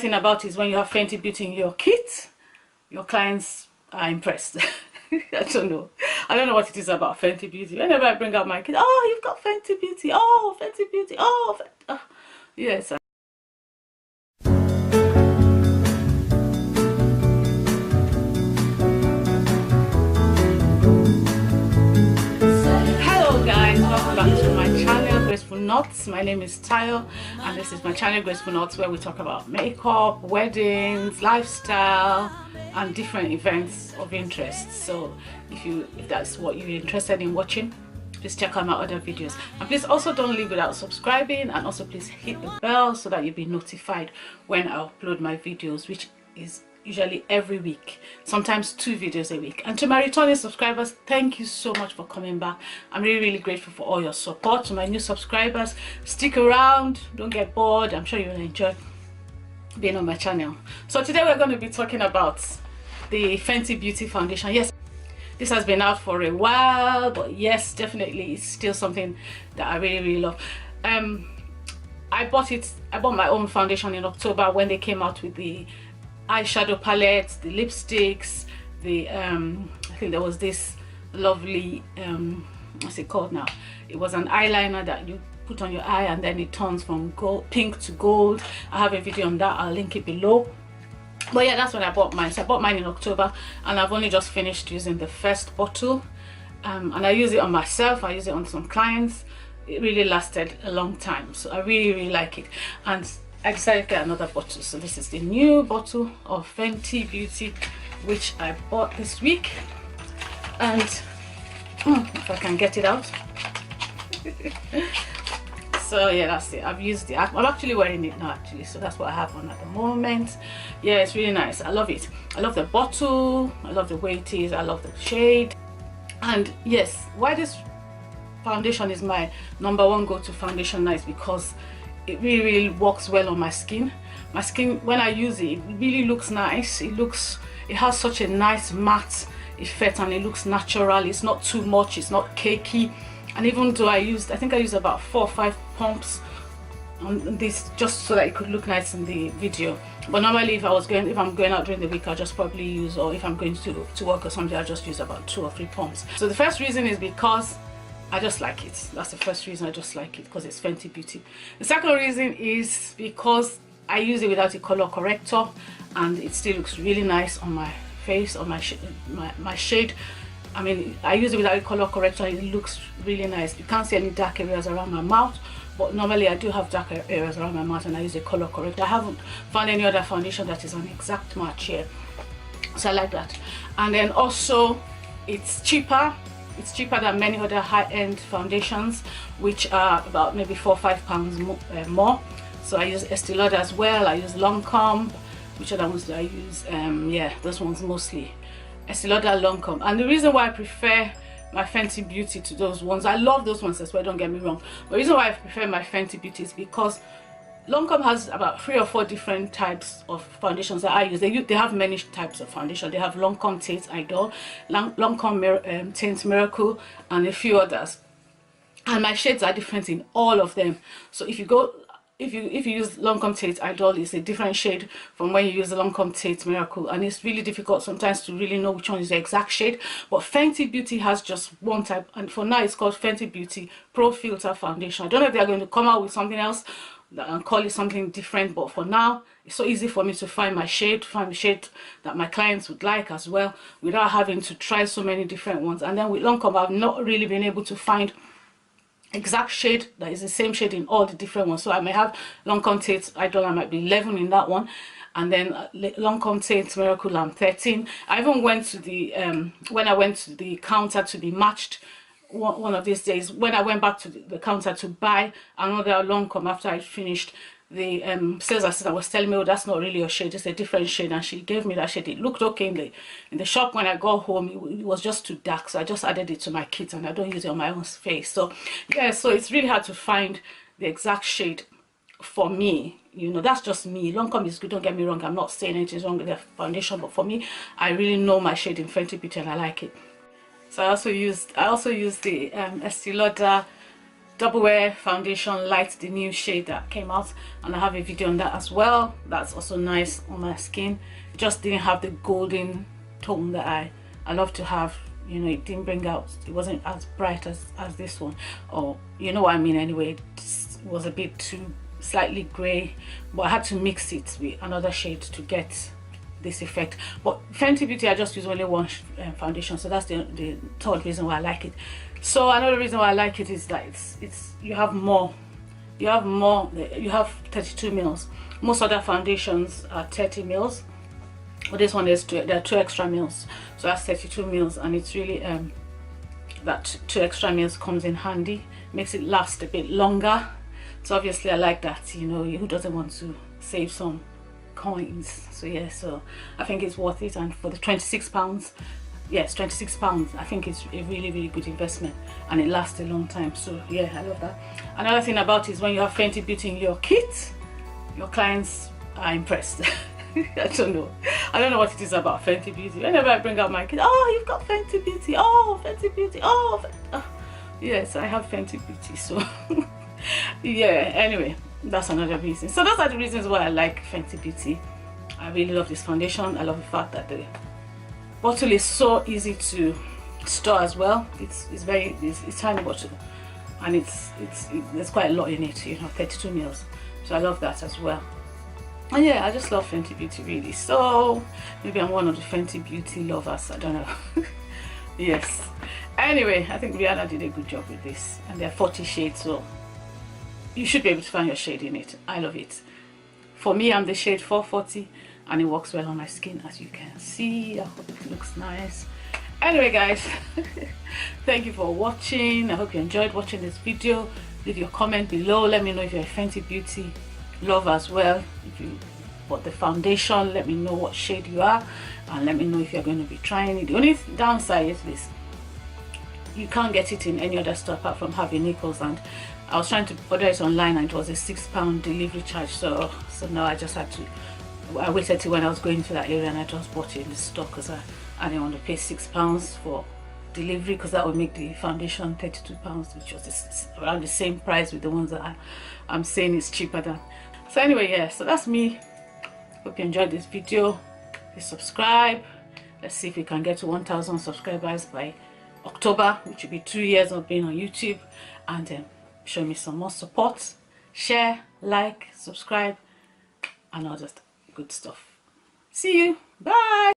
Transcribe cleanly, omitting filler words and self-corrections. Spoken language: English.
thing about it is when you have Fenty Beauty in your kit, your clients are impressed. I don't know what it is about Fenty Beauty. Whenever I bring out my kit, oh, you've got Fenty Beauty, oh, Fenty Beauty, oh, yes. Hello guys, welcome back to my channel, Graceful Knots. My name is Tayo and this is my channel, Graceful Knots, where we talk about makeup, weddings, lifestyle and different events of interest. So if that's what you're interested in watching, please check out my other videos, and please also don't leave without subscribing, and also please hit the bell so that you'll be notified when I upload my videos, which is usually every week, sometimes 2 videos a week. And to my returning subscribers, thank you so much for coming back. I'm really grateful for all your support. To my new subscribers, stick around, don't get bored. I'm sure you'll enjoy being on my channel. So today we're going to be talking about the Fenty Beauty Foundation. Yes, this has been out for a while, but yes, definitely it's still something that I really love. I bought my own foundation in October when they came out with the eyeshadow palettes, the lipsticks, the I think there was this lovely what's it called now? It was an eyeliner that you put on your eye and then it turns from pink to gold. I have a video on that, I'll link it below. But yeah, that's when I bought mine. So I bought mine in October and I've only just finished using the first bottle, and I use it on myself, I use it on some clients. It really lasted a long time, so I really like it, and I decided to get another bottle. So this is the new bottle of Fenty Beauty, which I bought this week, and if I can get it out. So yeah, that's it. I've used it. I'm actually wearing it now actually, so that's what I have on at the moment. Yeah, it's really nice. I love it. I love the bottle, I love the way it is, I love the shade. And yes, why this foundation is my #1 go-to foundation now is because it really works well on my skin. My skin, when I use it, it really looks nice. It has such a nice matte effect and it looks natural. It's not too much, it's not cakey. And even though I think I used about 4 or 5 pumps on this just so that it could look nice in the video. But normally if I'm going out during the week, I'll just probably use, or if I'm going to work or something, I'll just use about 2 or 3 pumps. So the first reason is because I just like it. That's the first reason. I just like it because it's Fenty Beauty. The second reason is because I use it without a color corrector and it still looks really nice on my face, on my shade. I mean, I use it without a color corrector and it looks really nice. You can't see any dark areas around my mouth, but normally I do have dark areas around my mouth and I use a color corrector. I haven't found any other foundation that is an exact match here, so I like that. And then also it's cheaper. It's cheaper than many other high-end foundations, which are about maybe £4 or £5 more. So I use Estee Lauder as well. I use Lancome. Which other ones do I use? Yeah, those ones mostly. Estee Lauder, Lancome. And the reason why I prefer my Fenty Beauty to those ones, I love those ones as well, don't get me wrong. But the reason why I prefer my Fenty Beauty is because Lancome has about 3 or 4 different types of foundations that I use. They have many types of foundation. They have Lancome Tint Idol, Lancome Tint Miracle, and a few others. And my shades are different in all of them. So if you use Lancome Tint Idol, it's a different shade from when you use the Lancome Tint Miracle, and it's really difficult sometimes to really know which one is the exact shade. But Fenty Beauty has just one type, and for now it's called Fenty Beauty Pro Filter Foundation. I don't know if they're going to come out with something else and call it something different, but for now it's so easy for me to find the shade that my clients would like as well, without having to try so many different ones. And then with Lancome, I've not really been able to find exact shade that is the same shade in all the different ones. So I may have Lancome Tint Idol, I might be 11 in that one, and then Lancome Tint Miracle, I'm 13. I even went to the when I went to the counter to be matched one of these days, when I went back to the counter to buy another Lancome after I finished, the sales assistant was telling me, oh, that's not really your shade, it's a different shade, and she gave me that shade. It looked okay in the shop. When I got home, it was just too dark, so I just added it to my kit and I don't use it on my own face. So yeah, so it's really hard to find the exact shade for me. You know, that's just me. Lancome is good, don't get me wrong, I'm not saying anything's wrong with the foundation, but for me, I really know my shade in Fenty Beauty and I like it. So I also used the Estee Lauder Double Wear Foundation Light, the new shade that came out, and I have a video on that as well. That's also nice on my skin. It just didn't have the golden tone that I love to have. You know, it didn't bring out, it wasn't as bright as this one, or you know what I mean. Anyway, it was a bit too slightly gray, but I had to mix it with another shade to get this effect. But Fenty Beauty, I just use only one foundation, so that's the third reason why I like it. So another reason why I like it is that you have 32 mils. Most other foundations are 30 mils, but this one there are 2 extra mils, so that's 32 mils, and it's really that 2 extra mils comes in handy, makes it last a bit longer. So obviously I like that, you know, who doesn't want to save some coins? So yeah, so I think it's worth it, and for the £26, yes, £26, I think it's a really good investment, and it lasts a long time. So yeah, I love that. Another thing about it is when you have Fenty Beauty in your kit, your clients are impressed. I don't know what it is about Fenty Beauty. Whenever I bring out my kit, oh, you've got Fenty Beauty, oh, Fenty Beauty, oh, yes, I have Fenty Beauty. So yeah, anyway, that's another reason. So those are the reasons why I like Fenty Beauty. I really love this foundation. I love the fact that the bottle is so easy to store as well. It's tiny bottle, and there's quite a lot in it, you know, 32 mils. So I love that as well. And yeah, I just love Fenty Beauty really. So maybe I'm one of the Fenty Beauty lovers, I don't know. Yes, anyway, I think Rihanna did a good job with this, and there are 40 shades, so you should be able to find your shade in it. I love it. For me, I'm the shade 440, and it works well on my skin, as you can see. I hope it looks nice. Anyway guys, thank you for watching. I hope you enjoyed watching this video. Leave your comment below. Let me know if you're a Fenty Beauty lover as well. If you bought the foundation, let me know what shade you are, and let me know if you're going to be trying it. The only downside is this: you can't get it in any other store apart from Harvey Nichols, and I was trying to order it online and it was a £6 delivery charge. So now I just had to, I waited till when I was going to that area, and I just bought it in the store because I didn't want to pay £6 for delivery, because that would make the foundation £32, which was around the same price with the ones that I'm saying is cheaper than. So anyway, yeah, so that's me. Hope you enjoyed this video. Please subscribe. Let's see if we can get to 1,000 subscribers by October, which will be 2 years of being on YouTube. And show me some more support. Share, like, subscribe, and all that good stuff. See you. Bye.